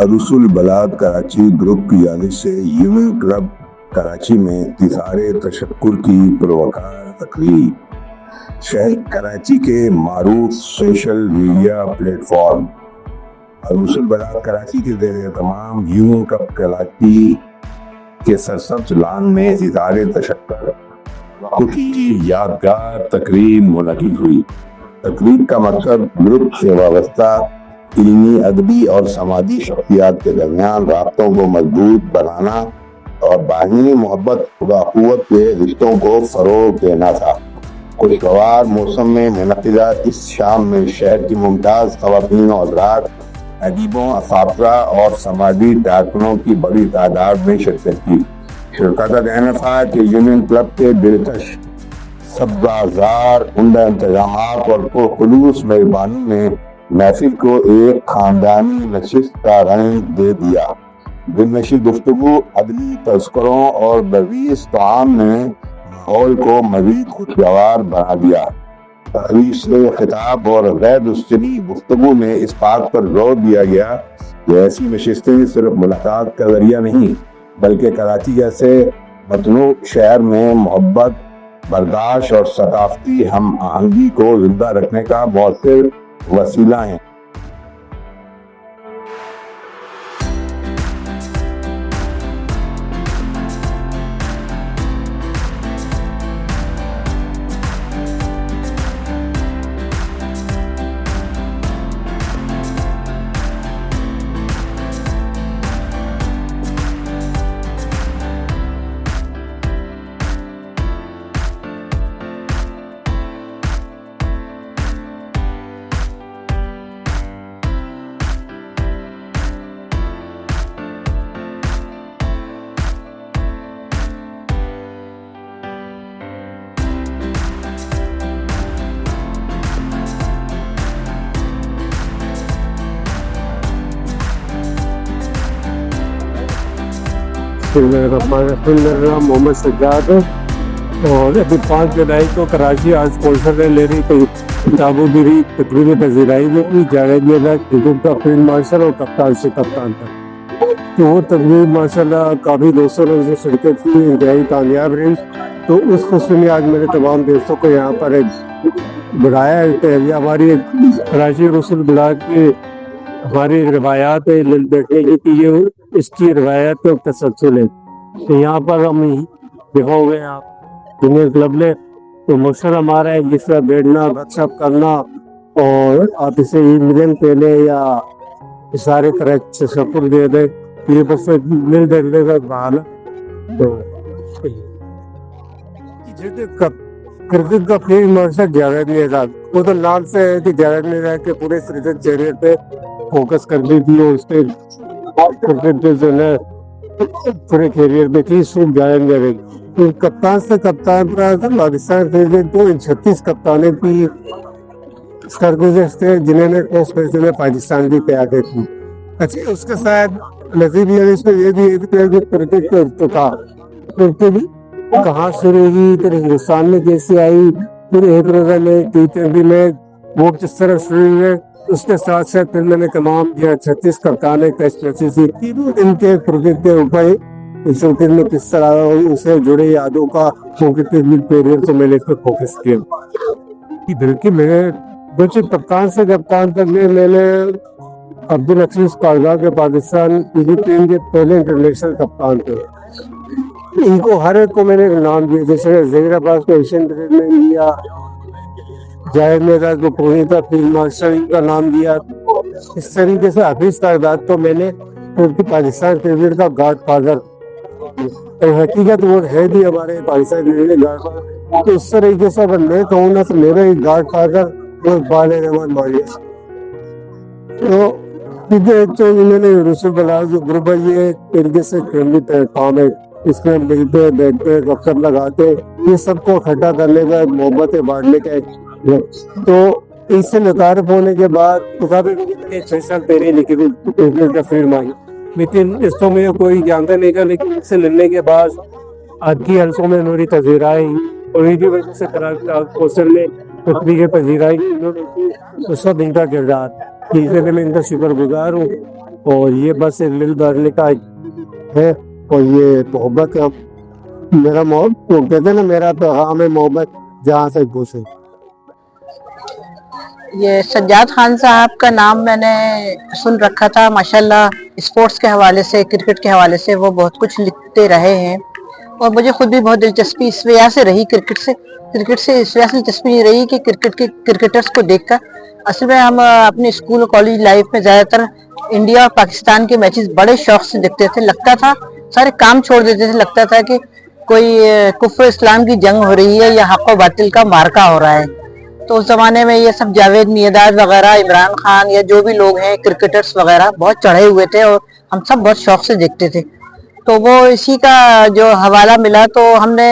رسول بلاد کراچی گروپ کی جانب سے یونین کلب کراچی میں اظہار تشکر کی پروقار تقریب شہر کراچی کے معروف سوشل میڈیا پلیٹ فارم رسول بلاد کراچی کے زیر اہتمام یونین کلب کراچی کے سرسبز لان میں اظہار تشکر کی یادگار تقریب منعقد ہوئی۔ تقریب کا مقصد گروپ سے وابستہ علمی، ادبی اور سماجی شخصیات کے درمیان رابطوں کو مضبوط بنانا اور باہمی محبت و اخوت کے رشتوں کو فروغ دینا تھا۔ خوشگوار موسم میں منعقدہ اس شام میں شہر کی ممتاز خواتین و حضرات، ادیبوں، اساتذہ اور سماجی کارکنوں کی بڑی تعداد میں شرکت کی۔ شرکت کا کہنا تھا کہ یونین کلب کے دلکش، سبزار، عمدہ انتظامات اور پرخلوص میزبانی نے محفل کو ایک خاندانی نشست کا رنگ دے دیا۔ دلنشین گفتگو، ادبی تذکروں اور لذیذ طعام نے ماحول کو مزید خوشگوار بنا دیا۔ تقریب سے خطاب اور غیر دستوری گفتگو میں اس بات پر زور دیا گیا کہ ایسی نشستیں صرف ملاقات کا ذریعہ نہیں بلکہ کراچی جیسے متنوع شہر میں محبت، برداشت اور ثقافتی ہم آہنگی کو زندہ رکھنے کا مؤثر وسیلہ ہیں۔ میرا محمد سجاد اور ابھی 5 جولائی کو کراچی آرٹ اسپانسر نے لے رہی کتابوں کی تقریبی پذیرائی میں ہوئی۔ جاوید میرا کرکٹ کا فیلڈ مارشل اور کپتان سے کپتان تک، تو وہ تقریب ماشاء اللہ کافی دوستوں نے اسے شرکت کی، انتہائی کامیاب رہی۔ تو اس خوشی میں آج میرے تمام دوستوں کو یہاں پر ایک بلایا ہے۔ ہماری کراچی رسول بلاک کی ہماری روایات دیکھنے کی یہ اس کی روایت کا تسلسل ہے۔ تو یہاں پر ہم دیکھا ہوئے ہیں آپ یونین کلب میں تو مقصد ہمارا ہے جس طرح بیٹھنا، گپ شپ کرنا اور آپ اسے عید ملن پہلے یا اشارے طرح سے شکر دے دیں، یہ بس مل دینے کا بحال ہے۔ تو کرکٹ کا فیلڈ مارشل جاوید میرا، وہ تو نام سے ہے کہ جاوید میرا کے پورے کرکٹ کیریئر پہ فوکس کر دی تھی اور اس پہ کرکٹ جو ہے پورے کیریئر میں تھی صرف جاوید میرا۔ کپتان سے کپتان پاکستان کرکٹ کو 36 کپتانیں کی سرگزشت ہے جنہوں نے ٹیسٹ میچ میں پاکستان کی قیادت کی۔ اچھا، اس کے ساتھ نظیر اس میں یہ بھی ہے کہ کرکٹ کا ارتقا کرکٹ کہاں شروع ہوئی، پھر ہندوستان میں کیسے آئی، پھر ایک روزہ میں T20 میں وہ کس طرح شروع ہوئے، اس کے ساتھ ساتھ پھر میں نے تمام 36 کپتانیں ٹیسٹ میچز کی، ان کے کرکٹ کے اوپر اس وقت میں کس طرح اسے جڑے یادوں کا کرکٹ کیریئر سے میں نے اس پہ فوکس کیا۔ بلکہ میں نے بچے کپتان سے کپتان تک میں نے عبدالعزیز کارگا کے پاکستان ٹیم کے پہلے انٹرنیشنل کپتان تھے، ان کو ہر ایک کو میں نے نام دیا، جیسے زہیر عباس کو ایشین کرکٹ میں دیا، جاوید میرا کو پونیتا فیلڈ مارشل کا نام دیا۔ اس طریقے سے حفیظ کارگاد کو میں نے پاکستان کرکٹ کا گاڈ فادر، حقیقت وہ ہے بھی ہمارے پاکستان کرکٹ کے گاڈ فادر، تو اس طریقے سے اگر میں کہوں نا تو میرا ایک گاڈ فادر وہ اقبال رحمان ماریس۔ تو انہوں نے رسول بلاک جو گروپ ہے یہ ایک طریقے سے فیملی کام ہے، اس میں ملتے بیٹھتے گفتگو لگاتے، یہ سب کو اکٹھا کرنے کا، محبتیں بانٹنے کا۔ تو اس سے متعارف ہونے کے بعد 6 سال پہلے لکھی تھی کا فلم آئی، لیکن اس کو میں کوئی جانتا نہیں تھا، لیکن اس سے ملنے کے بعد آج کی حلقوں میں میری تصویر آئی اور ان کی وجہ سے کوشل نے پذیرائی اس وقت ان کا کردار، اس لیے میں ان کا شکر گزار ہوں۔ اور یہ بس ایک دل بھرنے کا ہے، اور یہ محبت ہے. میرا محبت وہ کہتے ہیں نا، میرا تو ہمیں محبت جہاں سے گھسے. یہ سجاد خان صاحب کا نام میں نے سن رکھا تھا، ماشاءاللہ اسپورٹس کے حوالے سے، کرکٹ کے حوالے سے وہ بہت کچھ لکھتے رہے ہیں، اور مجھے خود بھی بہت دلچسپی اس وجہ سے رہی کرکٹ سے اس وجہ سے دلچسپی نہیں رہی کہ کرکٹرز کو دیکھ کر اصل میں ہم اپنے اسکول اور کالج لائف میں زیادہ تر انڈیا اور پاکستان کے میچز بڑے شوق سے دیکھتے تھے. لگتا تھا سارے کام چھوڑ دیتے تھے، لگتا تھا کہ کوئی کفر اسلام کی جنگ ہو رہی ہے یا حق و باطل کا مارکا ہو رہا ہے. تو اس زمانے میں یہ سب جاوید میرداد وغیرہ، عمران خان یا جو بھی لوگ ہیں کرکٹرز وغیرہ بہت چڑھے ہوئے تھے، اور ہم سب بہت شوق سے دیکھتے تھے. تو وہ اسی کا جو حوالہ ملا تو ہم نے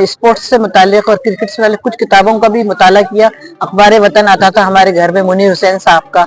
اسپورٹس سے متعلق اور کرکٹ سے متعلق کچھ کتابوں کا بھی مطالعہ کیا. اخبار وطن آتا تھا ہمارے گھر میں منیر حسین صاحب کا،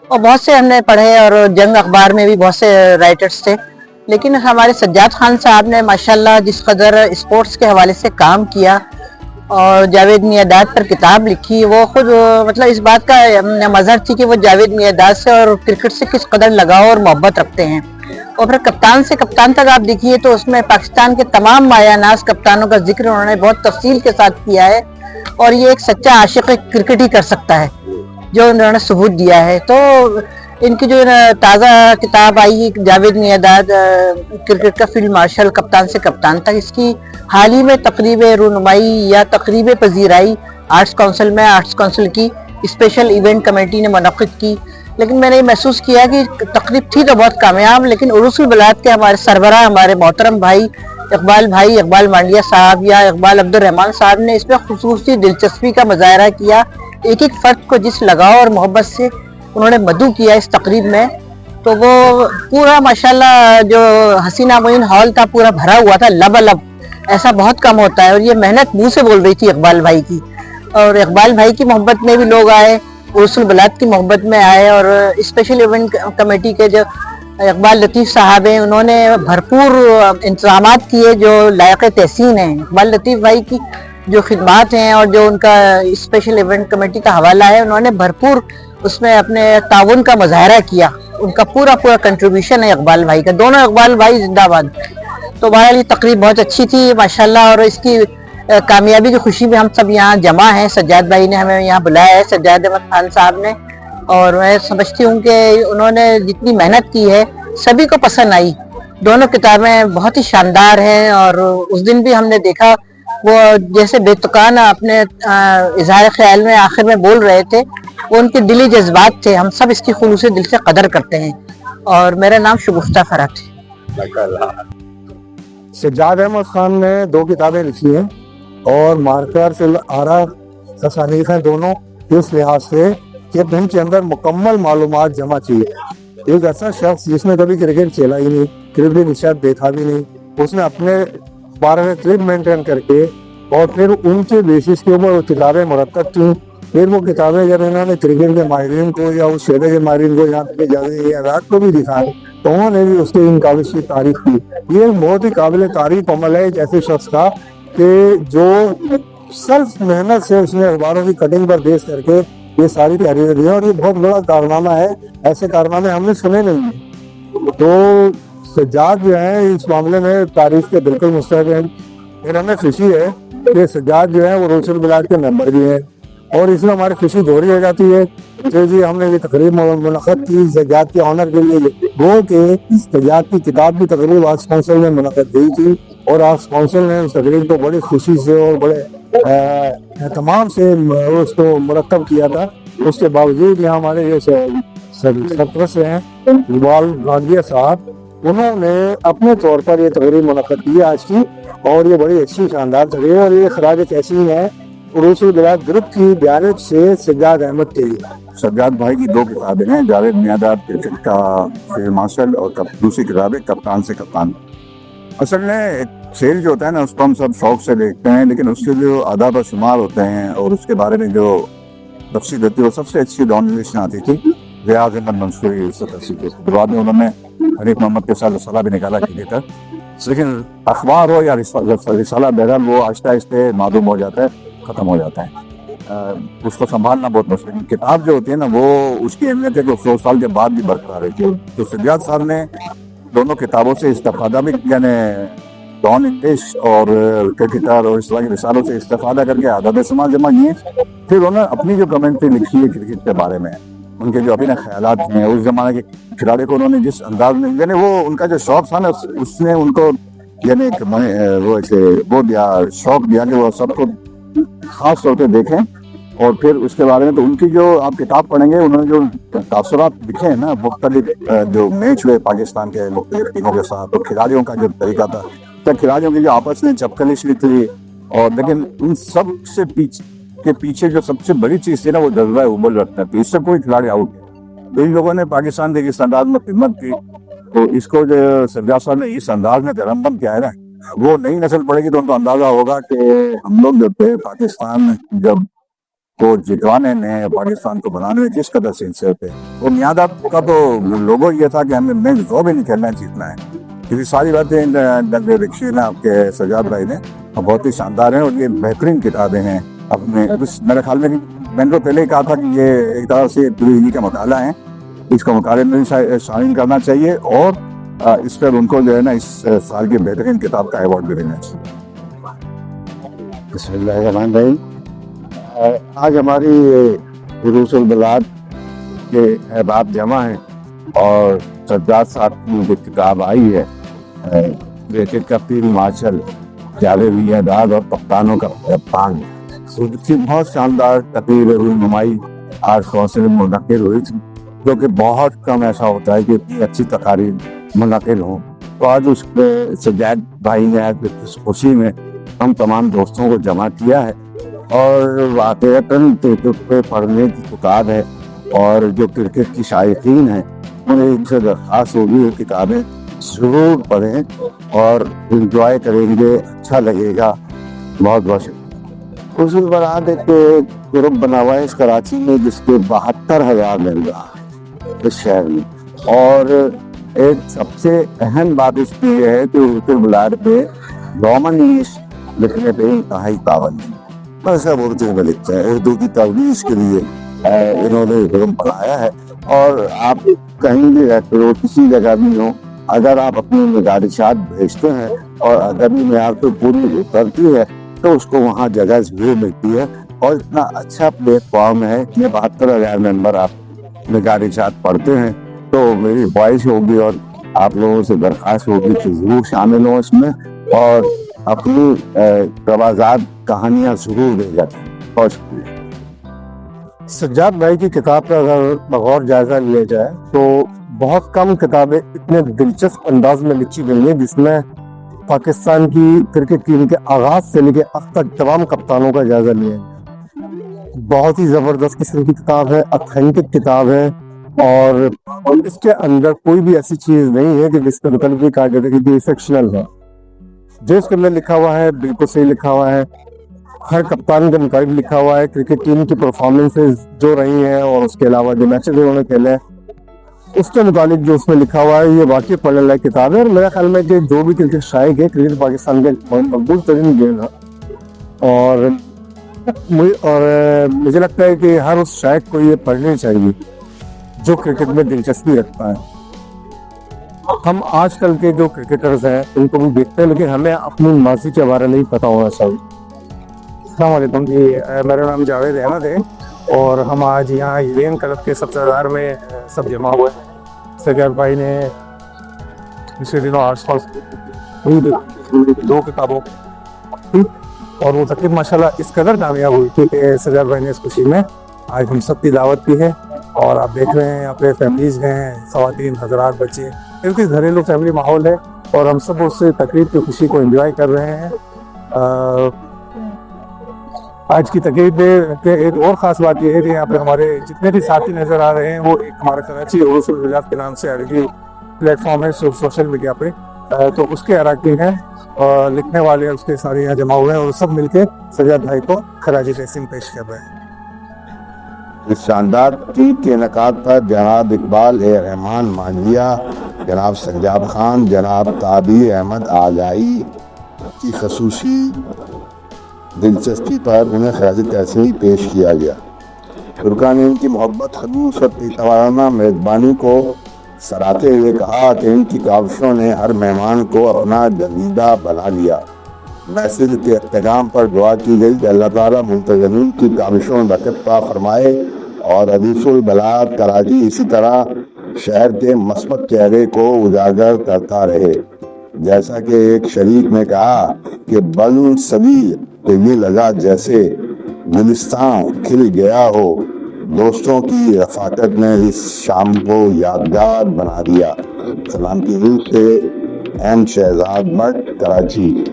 اور بہت سے ہم نے پڑھے، اور جنگ اخبار میں بھی بہت سے رائٹرز تھے. لیکن ہمارے سجاد خان صاحب نے ماشاءاللہ جس قدر اسپورٹس کے حوالے سے کام کیا اور جاوید میرداد پر کتاب لکھی، وہ خود مطلب اس بات کا مظہر تھی کہ وہ جاوید میرداد سے اور کرکٹ سے کس قدر لگاؤ اور محبت رکھتے ہیں. اور پھر کپتان سے کپتان تک آپ دیکھیے تو اس میں پاکستان کے تمام مایہ ناز کپتانوں کا ذکر انہوں نے بہت تفصیل کے ساتھ کیا ہے، اور یہ ایک سچا عاشق کرکٹ ہی کر سکتا ہے جو انہوں نے ثبوت دیا ہے. تو ان کی جو تازہ کتاب آئی جاوید میرداد کرکٹ کا فیلڈ مارشل کپتان سے کپتان تک، اس کی حال ہی میں تقریب رونمائی یا تقریب پذیرائی آرٹس کونسل کی اسپیشل ایونٹ کمیٹی نے منعقد کی. لیکن میں نے یہ محسوس کیا کہ تقریب تھی تو بہت کامیاب، لیکن عروس البلاد کے ہمارے سربراہ، ہمارے محترم بھائی اقبال مانڈیا صاحب یا اقبال عبد الرحمان صاحب نے اس میں خصوصی دلچسپی کا مظاہرہ کیا. ایک ایک فرد کو جس لگاؤ اور محبت سے انہوں نے مدعو کیا اس تقریب میں، تو وہ پورا ماشاءاللہ جو حسینہ معین ہال تھا پورا بھرا ہوا تھا لبالب. ایسا بہت کم ہوتا ہے، اور یہ محنت منہ سے بول رہی تھی اقبال بھائی کی، اور اقبال بھائی کی محبت میں بھی لوگ آئے، عروس البلاد کی محبت میں آئے. اور اسپیشل ایونٹ کمیٹی کے جو اقبال لطیف صاحب ہیں انہوں نے بھرپور انتظامات کیے جو لائق تحسین ہیں. اقبال لطیف بھائی کی جو خدمات ہیں اور جو ان کا اسپیشل ایونٹ کمیٹی کا حوالہ ہے، انہوں نے بھرپور اس میں اپنے تعاون کا مظاہرہ کیا. ان کا پورا کنٹریبیوشن ہے اقبال بھائی کا. دونوں اقبال بھائی زندہ باد. تو بہرحال یہ تقریب بہت اچھی تھی ماشاءاللہ، اور اس کی کامیابی کی خوشی میں ہم سب یہاں جمع ہیں. سجاد بھائی نے ہمیں یہاں بلایا ہے، سجاد احمد خان صاحب نے، اور میں سمجھتی ہوں کہ انہوں نے جتنی محنت کی ہے سبھی کو پسند آئی. دونوں کتابیں بہت ہی شاندار ہیں، اور اس دن بھی ہم نے دیکھا وہ جیسے بے تکان اپنے اظہار خیال میں آخر میں بول رہے تھے، وہ ان کے دلی جذبات تھے. ہم سب اس کی خلوص دل سے قدر کرتے ہیں. اور میرا نام شگفتہ فرحت ہے. سجاد احمد خان نے 2 کتابیں لکھی ہیں، اور مارکرز الآراء تصانیف ہیں دونوں، اس لحاظ سے کہ ان کے اندر مکمل معلومات جمع کی ہے. ایک ایسا شخص جس نے کبھی کرکٹ کھیلا ہی نہیں، کرکٹ نشاط دیکھا بھی نہیں، اس نے اپنے بارے میں کلپ مینٹین کر کے اور پھر ان کے بیسس کے اوپر وہ کتابیں مرتب کی. پھر وہ کتابیں جب انہوں نے کرکٹ کے ماہرین کو یا اس شعبے کے ماہرین کو یہاں تک جانے رات کو بھی دکھائے تو انہوں نے بھی اس کے ان کاغذ کی تعریف کی. یہ بہت ہی قابل تعریف عمل ہے ایک ایسے شخص کا کہ جو صرف محنت سے اس نے اخباروں کی کٹنگ پر بیس کر کے یہ ساری تحریریں دی ہیں، اور یہ بہت بڑا کارنامہ ہے. ایسے کارنامے ہم نے سنے نہیں ہیں. تو سجاد جو ہیں اس معاملے میں تعریف کے بالکل مستحق ہیں. پھر ہمیں خوشی ہے کہ سجاد جو ہے وہ عروس البلاد کے ممبر بھی ہیں، اور اس میں ہماری خوشی دوہری ہو جاتی ہے کہ جی ہم نے یہ تقریب منعقد کی سجاد کے آنر کے لیے. وہ کہ سجاد کی کتاب کی تقریب آرٹس کونسل میں منعقد ہوئی تھی، اور آرٹس کونسل نے اس تقریب کو بڑی خوشی سے اور بڑے اہتمام سے اس کو مرتب کیا تھا. اس کے باوجود یہاں ہمارے یہ سرپرست ہیں اقبال مانڈیا صاحب، انہوں نے اپنے طور پر یہ تقریب منعقد کی آج کی، اور یہ بڑی اچھی شاندار تقریب ہے، اور یہ خراج تحسین ہے عروس البلاد گروپ کی جانب سے سجاد احمد کے لیے. سجاد بھائی کی 2 کتابیں ہیں، جاوید میرداد کرکٹ کا فیلڈ مارشل، اور دوسری کتاب ہے کپتان سے کپتان. اصل میں کھیل جو ہوتا ہے نا اس کو ہم سب شوق سے دیکھتے ہیں، لیکن اس کے جو آداب و شمار ہوتے ہیں اور اس کے بارے میں جو تفصیل ہوتی ہے وہ سب سے اچھی ڈاؤنلیشن آتی تھی ریاض احمد منصوری. بعد میں انہوں نے حنیف محمد کے ساتھ رسالہ بھی نکالا کسی تک، لیکن اخبار ہو یا رسالہ بہرحال وہ آہستہ آہستہ معدوم ہو جاتا ہے، ختم ہو جاتا ہے. اس کو سنبھالنا بہت مشکل ہے. کتاب جو ہوتی ہے نا وہ اس کی اہمیت ہے کہ 100 سال کے بعد بھی برقرار رہتی ہے. تو سجاد صاحب نے دونوں کتابوں سے استفادہ بھی, یعنی ڈان انگلش اور کرکٹر اور اس طرح کی رسالوں سے استفادہ کر کے عدد سماع جمع کیے. پھر انہوں نے اپنی جو کمنٹری لکھی ہے کرکٹ کے بارے میں, ان کے جو اپنے خیالات ہیں, اس زمانے کے کھلاڑی کو انہوں نے جس انداز میں, یعنی وہ ان کا جو شوق تھا نا اس نے ان کو یعنی وہ دیا, شوق دیا کہ وہ سب کو خاص طور پہ دیکھیں. اور پھر اس کے بارے میں تو ان کی جو آپ کتاب پڑھیں گے, انہوں نے جو تاثرات لکھے ہیں نا مختلف جو میچ ہوئے پاکستان کے مختلف ٹیموں کے ساتھ, تو کھلاڑیوں کا جو طریقہ تھا, تو کھلاڑیوں کی جو آپس میں چپکلش تھی, اور لیکن ان سب سے پیچھے جو سب سے بڑی چیز تھی نا وہ جذبہ ابل رکھنا تھی. اس سے کوئی کھلاڑی آؤٹ نہیں. تو ان لوگوں نے پاکستان کے اس انداز میں خدمت کی, تو اس کو جو سجاد صاحب نے اس انداز میں ترمم کیا ہے نا, وہ نئی نسل پڑے گی تو ان کو اندازہ ہوگا کہ ہم لوگ جو تھے پاکستان جب کو جتوانے میں, پاکستان کو بنانے میں جس قدر سنسیئر تھے. وہ میاداب کا تو لوگو یہ تھا کہ ہمیں میچ ڈرا بھی نہیں کھیلنا ہے, جیتنا ہے. کیونکہ ساری باتیں رکشے نا آپ کے سجاد بھائی نے بہت ہی شاندار ہیں, اور یہ بہترین کتابیں ہیں. اپنے میرے خیال میں نے تو پہلے ہی کہا تھا کہ یہ ایک طرح سے پوری کا مطالعہ ہے, اس کو مطالعے میں شامل کرنا چاہیے, اور اس پر ان کو جو ہے نا اس سال کی بہترین کتاب کا ایوارڈ بھی دینا چاہیے. بسم اللہ الرحمن الرحیم. آج ہماری دروس البلاد کے احباب جمع ہیں, اور سجاد صاحب کی جو کتاب آئی ہے کرکٹ کا فیلڈ مارشل جاوید اعداد اور کپتانوں کا پان, اس کی بہت شاندار تقریر رونمائی آج کونسل میں منعقد ہوئی تھی, جو کہ بہت کم ایسا ہوتا ہے کہ اتنی اچھی تقاریر منعقد ہوں. تو آج اس پہ سجاد بھائی نے اس خوشی میں ہم تمام دوستوں کو جمع کیا ہے, اور واقعتاً کرکٹ پہ پڑھنے کی کتاب ہے, اور جو کرکٹ کی شائقین ہیں انہیں ان سے درخواست ہوگی یہ کتابیں ضرور پڑھیں اور انجوائے کریں گے, اچھا لگے گا. بہت بہت شکریہ. حضور برآمد ایک گروپ بنا ہوا ہے اس کراچی میں جس کے 72,000 ممبر اس شہر میں, اور ایک سب سے اہم بات اس کی یہ ہے کہ اردو بلاد پہ رومن انگلش لکھنے پہ انتہائی پابندی. بس اب اردو میں لکھتے ہیں, اردو کی ترویج کے لیے انہوں نے گروپ بنایا ہے. اور آپ کہیں بھی رہتے ہو, کسی جگہ بھی ہو, اگر آپ اپنی نگارشات بھیجتے ہیں اور ادبی معیار پہ پوری اترتی ہے تو اس کو وہاں جگہ ضرور ملتی ہے. اور اتنا اچھا پلیٹ فارم ہے کہ 72,000 ممبر آپ نگارشات پڑھتے ہیں, تو میری خواہش ہوگی اور آپ لوگوں سے درخواست ہوگی کہ ضرور شامل ہوں اس میں, اور اپنی توازات کہانیاں ضرور دے جاتے ہیں. بہت شکریہ. سجاد بھائی کی کتاب کا اگر بغور جائزہ لیا جائے تو بہت کم کتابیں اتنے دلچسپ انداز میں لکھی گئی ہیں جس میں پاکستان کی کرکٹ ٹیم کے آغاز سے لے کے اب تک تمام کپتانوں کا جائزہ لیا ہے. بہت ہی زبردست قسم کی کتاب ہے, اتھینٹک کتاب ہے, اور اس کے اندر کوئی بھی ایسی چیز نہیں ہے کہ جس کا مطلب یہ کہا جائے کہ ایکسیپشنل ہے. جو اس کے اندر لکھا ہوا ہے بالکل صحیح لکھا ہوا ہے, ہر کپتان کے مطابق لکھا ہوا ہے. کرکٹ ٹیم کی پرفارمنسز جو رہی ہیں اور اس کے علاوہ جو میچز انہوں نے کھیلے اس کے متعلق جو اس میں لکھا ہوا ہے, یہ واقعی پڑھنے لائق کتاب ہے. اور میرے خیال میں کہ جو بھی کرکٹ شائق ہے, کرکٹ پاکستان کے مقبول ترین گیم ہے, اور مجھے لگتا ہے کہ ہر اس شائق کو یہ پڑھنی چاہیے جو کرکٹ میں دلچسپی رکھتا ہے. ہم آج کل کے جو کرکٹرز ہیں ان کو بھی دیکھتے ہیں, لیکن ہمیں اپنی ماضی کے بارے نہیں پتا ہونا چاہیے. السلام علیکم جی, میرا نام جاوید احمد ہے, اور ہم آج یہاں یوین کلب کے سبزار میں سب جمع ہوئے ہیں. سجاد بھائی نے پچھلے دنوں آس پاس 2 کتابوں اور وہ تقریب ماشاءاللہ اس قدر کامیاب ہوئی تھی کہ سجاد بھائی نے اس خوشی میں آج ہم سب کی دعوت کی ہے. اور آپ دیکھ رہے ہیں یہاں پہ فیملیز ہیں, خواتین, حضرات, بچے, بالکل گھریلو فیملی ماحول ہے, اور ہم سب اس تقریب کی خوشی کو انجوائے کر رہے ہیں. آج کی تقریب میں ایک اور خاص بات یہ ہے کہ یہاں پہ ہمارے جتنے بھی ساتھی نظر آ رہے ہیں وہ ایک ہمارے کراچی عروس البلاد کے نام سے آئی پلیٹ فارم ہے سوشل میڈیا پہ, تو اس کے اراکین ہیں اور لکھنے والے اس کے سارے یہاں جمع ہوئے ہیں, اور سب مل کے سجاد بھائی کو خراج تحسین پیش کر رہے ہیں. اس شاندار تقریب کے انعقاد پر جناب اقبال رحمان مانویہ, جناب سنجاب خان, جناب تابی احمد آلائی کی خصوصی دلچسپی پر انہیں خراج تحسین پیش کیا گیا۔ ترکان نے ان کی محبت، خلوص اور توانا میزبانی کو سراہتے ہوئے کہا کہ ان کی کاوشوں نے ہر مہمان کو اپنا جزیدہ بنا لیا۔ محفل کے اختتام پر دعا کی گئی کہ اللہ تعالیٰ منتظمین کی کاوشوں میں برکت عطا فرمائے اور حدیث البلاد کراچی اسی طرح شہر کے مثبت چہرے کو اجاگر کرتا رہے۔ جیسا کہ ایک شریک نے کہا کہ بن سبھی تو یہ لگا جیسے گلستان کھل گیا ہو، دوستوں کی رفاقت نے اس شام کو یادگار بنا دیا۔ سلام کی روح سے ایم شہزاد بٹ، کراچی۔